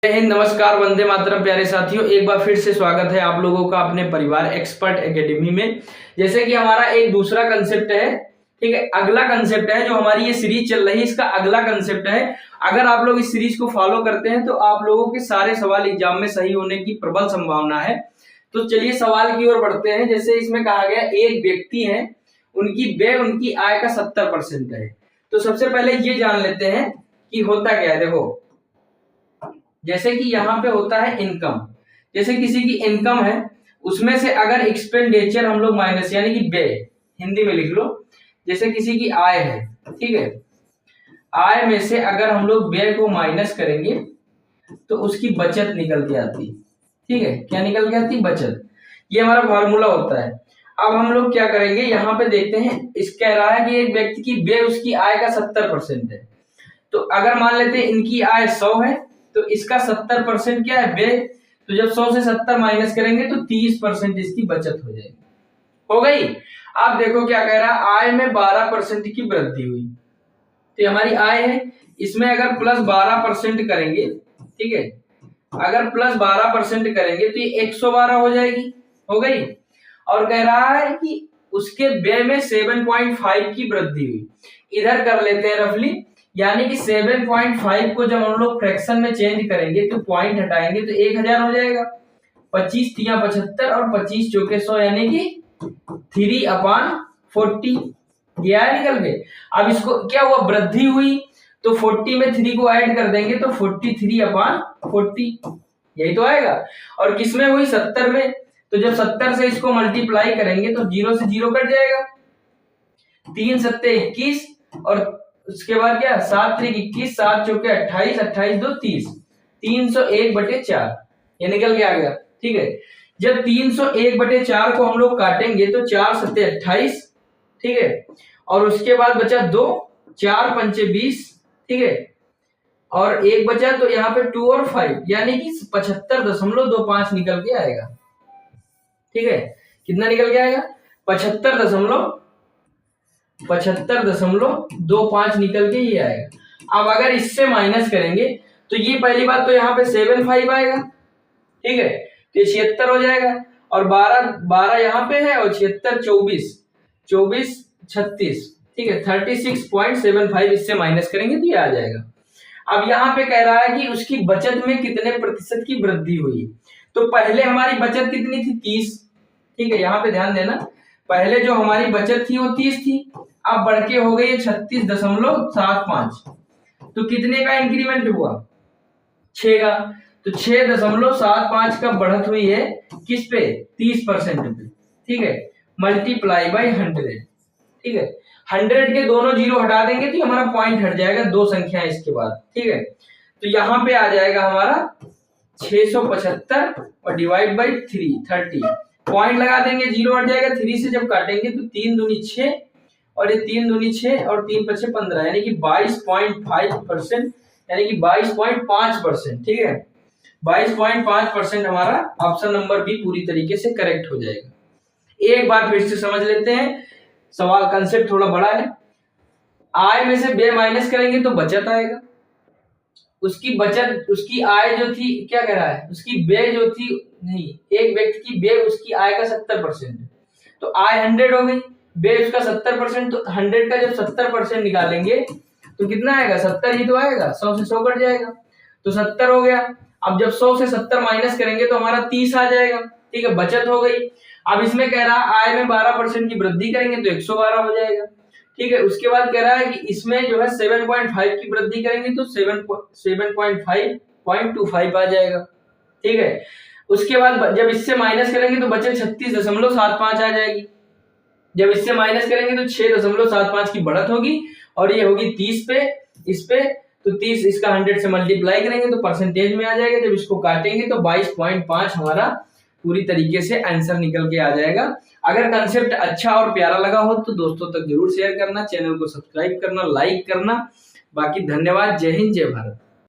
जय हिंद, नमस्कार, वंदे मातरम। प्यारे साथियों, एक बार फिर से स्वागत है आप लोगों का अपने परिवार एक्सपर्ट एकेडमी में। जैसे कि हमारा एक दूसरा कंसेप्ट है, ठीक है, अगला कंसेप्ट है जो हमारी ये सीरीज चल रही है, इसका अगला कंसेप्ट है। अगर आप लोग इस सीरीज को फॉलो करते हैं तो आप लोगों के सारे सवाल एग्जाम में सही होने की प्रबल संभावना है। तो चलिए सवाल की ओर बढ़ते हैं। जैसे इसमें कहा गया एक व्यक्ति है, उनकी आय का 70% है। तो सबसे पहले ये जान लेते हैं कि होता क्या है। देखो, जैसे कि यहाँ पे होता है इनकम। जैसे किसी की इनकम है, उसमें से अगर एक्सपेंडिचर हम लोग माइनस यानी कि व्यय, हिंदी में लिख लो। जैसे किसी की आय है, ठीक है, आय में से अगर हम लोग व्यय को माइनस करेंगे तो उसकी बचत निकल के आती। ठीक है, क्या निकल के आती? बचत। ये हमारा फॉर्मूला होता है। अब हम लोग क्या करेंगे, यहाँ पे देखते हैं। इस कह रहा है कि एक व्यक्ति की व्यय उसकी आय का 70% है। तो अगर मान लेते हैं इनकी आय 100 है तो इसका 70% क्या है? व्यय। तो जब 100 से 70 माइनस करेंगे तो 30% इसकी बचत हो जाएगी। हो गई। अब देखो क्या कह रहा है, आय में 12% की वृद्धि हुई। तो हमारी आय है, इसमें अगर प्लस 12% करेंगे, ठीक है, अगर प्लस 12% करेंगे तो ये 112 हो जाएगी। हो गई। और कह रहा है कि उसके व्यय में 7.5 की वृद्धि हुई। इधर कर लेते हैं रफली, यानी कि 7.5 को जब हम लोग फ्रैक्शन में चेंज करेंगे तो पॉइंट हटाएंगे तो 1000 हो जाएगा। 25 तिया 75 और 25 चौके 100 यानी कि 3/40 ये आया निकल के। अब इसको क्या हुआ, वृद्धि हुई, तो 40 में 3 को ऐड कर देंगे तो 43/40 यही तो आएगा। और किसमें हुई? 70 में। तो जब 70 से इसको मल्टीप्लाई करेंगे तो 0 से 0 कट जाएगा। 3 सत्ते 21 और उसके बाद क्या, 7 त्रिक 21, 7 चौके 28, 28 2 30, 301/4 ये निकल के आ गया। ठीक है, जब 301/4 को हम लोग काटेंगे तो 4 सत्ते 28, ठीक है, और उसके बाद बचा 2, 4 पंचे 20, ठीक है, और एक बचा तो यहाँ पे 2 और 5 यानी कि 75.25 निकल के आएगा। ठीक है, कितना निकल के आएगा? 75.25 निकल के ये आएगा। अब अगर इससे माइनस करेंगे तो ये पहली बात तो यहाँ पे 75 आएगा, ठीक है, तो ये 76 हो जाएगा। और 12 यहाँ पे है और 76 24 36, ठीक है, 36.75 इससे माइनस करेंगे तो ये आ जाएगा। अब यहाँ पे कह रहा है कि उसकी बचत में कितने प्रतिशत की वृद्धि हुई। तो पहले हमारी बचत कितनी थी? 30। ठीक है, यहाँ पे ध्यान देना, पहले जो हमारी बचत थी वो 30 थी, अब बढ़ के हो गई 36.75। तो कितने का इंक्रीमेंट हुआ? 6 का। तो 6.75 का बढ़त हुई है किस पे? 30% पे। ठीक है, मल्टीप्लाई बाई 100। ठीक है, 100 के दोनों जीरो हटा देंगे तो हमारा पॉइंट हट जाएगा, दो संख्या इसके बाद। ठीक है, तो यहाँ पे आ जाएगा हमारा 675 और डिवाइड बाई 30, पॉइंट लगा देंगे, जीरो हट जाएगा। 3 से जब काटेंगे तो 3 दूनी 6 और ये 3 दूनी 6 और 3 पचे 15 यानी कि 22.5%, यानी कि 22.5%। ठीक है, 22.5% हमारा ऑप्शन नंबर बी पूरी तरीके से करेक्ट हो जाएगा। एक बार फिर से समझ लेते हैं, सवाल कंसेप्ट थोड़ा बड़ा है। आय में से व्यय माइनस करेंगे तो बचत आएगा। उसकी बचत, उसकी आय जो थी, क्या कह रहा है, उसकी व्यय जो थी, नहीं, एक व्यक्ति की व्यय उसकी आय का 70% है। तो आय 100 हो गई, व्यय उसका 70%, तो 100 का जब 70% निकालेंगे तो कितना आएगा? 70 ही तो आएगा, 100 से 100 कट जाएगा तो 70 हो गया। अब जब 100 से 70 माइनस करेंगे तो हमारा 30 आ जाएगा। ठीक है, बचत हो गई। अब इसमें कह रहा है आय में 12% की वृद्धि करेंगे तो 112 हो जाएगा। ठीक है, उसके बाद कह रहा है कि इसमें जो है 7.5 की वृद्धि करेंगे तो 7.5.25 आ जाएगा। ठीक है, उसके बाद जब इससे माइनस करेंगे तो बचे 36.75 आ जाएगी। जब इससे माइनस करेंगे तो 6.75 की बढ़त होगी और ये होगी 30 पे, इस पे, तो 30 इसका 100 से मल्टीप्लाई करेंगे तो परसेंटेज में आ जाएगा। जब इसको काटेंगे तो 22.5 हमारा पूरी तरीके से आंसर निकल के आ जाएगा। अगर कंसेप्ट अच्छा और प्यारा लगा हो तो दोस्तों तक जरूर शेयर करना, चैनल को सब्सक्राइब करना, लाइक करना। बाकी धन्यवाद। जय हिंद, जय भारत।